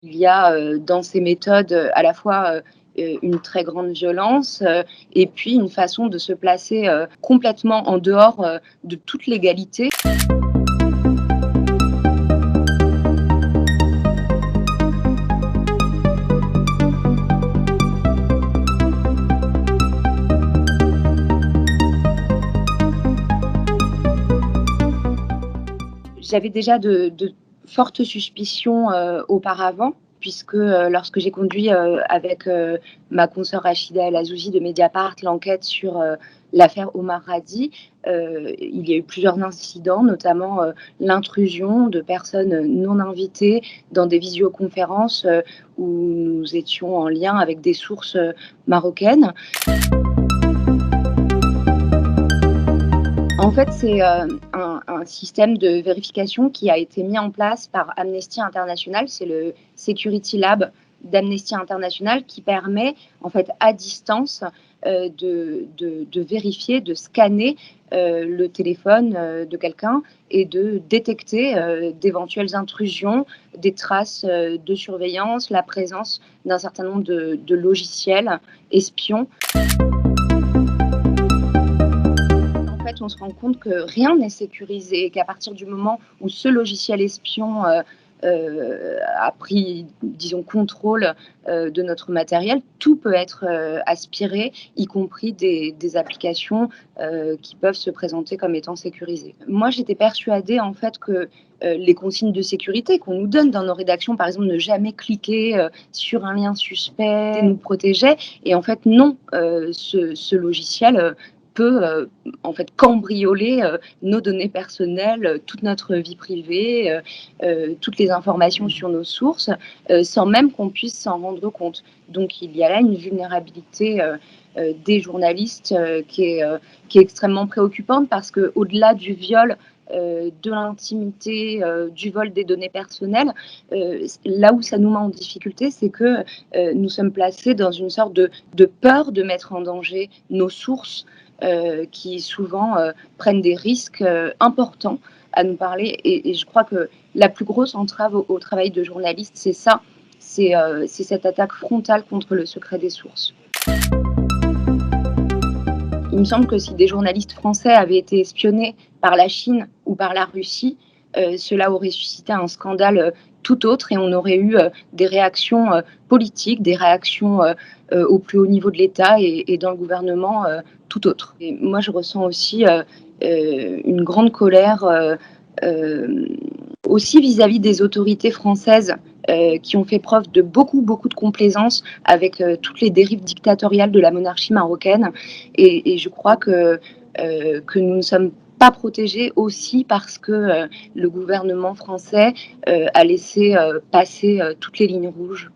Il y a, dans ces méthodes, à la fois, une très grande violence, et puis une façon de se placer, complètement en dehors, de toute légalité. J'avais déjà de fortes suspicions, auparavant, puisque, lorsque j'ai conduit, avec, ma consoeur Rachida El Azzouzi de Mediapart l'enquête sur, l'affaire Omar Radi, il y a eu plusieurs incidents, notamment, l'intrusion de personnes non invitées dans des visioconférences, où nous étions en lien avec des sources, marocaines. En fait, c'est, un système de vérification qui a été mis en place par Amnesty International. C'est le Security Lab d'Amnesty International qui permet, en fait, à distance, de vérifier, de scanner, le téléphone, de quelqu'un et de détecter, d'éventuelles intrusions, des traces, de surveillance, la présence d'un certain nombre de logiciels espions. En fait, on se rend compte que rien n'est sécurisé et qu'à partir du moment où ce logiciel espion, a pris, disons, contrôle, de notre matériel, tout peut être, aspiré, y compris des applications, qui peuvent se présenter comme étant sécurisées. Moi, j'étais persuadée, en fait, que, les consignes de sécurité qu'on nous donne dans nos rédactions, par exemple, ne jamais cliquer, sur un lien suspect, nous protégeaient, et en fait non, ce logiciel, peut, en fait, cambrioler, nos données personnelles, toute notre vie privée, toutes les informations sur nos sources, sans même qu'on puisse s'en rendre compte. Donc il y a là une vulnérabilité, des journalistes, qui est extrêmement préoccupante parce qu'au-delà du viol, de l'intimité, du vol des données personnelles, là où ça nous met en difficulté, c'est que, nous sommes placés dans une sorte de peur de mettre en danger nos sources, qui souvent, prennent des risques, importants à nous parler, et je crois que la plus grosse entrave au travail de journaliste, c'est ça, c'est cette attaque frontale contre le secret des sources. Il me semble que si des journalistes français avaient été espionnés par la Chine ou par la Russie, cela aurait suscité un scandale, tout autre, et on aurait eu, des réactions, politiques, des réactions, au plus haut niveau de l'État et dans le gouvernement, tout autres. Et moi, je ressens aussi, une grande colère, hem, aussi vis-à-vis des autorités françaises, qui ont fait preuve de beaucoup, beaucoup de complaisance avec, toutes les dérives dictatoriales de la monarchie marocaine, et je crois que nous ne sommes pas protégés aussi parce que, le gouvernement français, a laissé, passer, toutes les lignes rouges.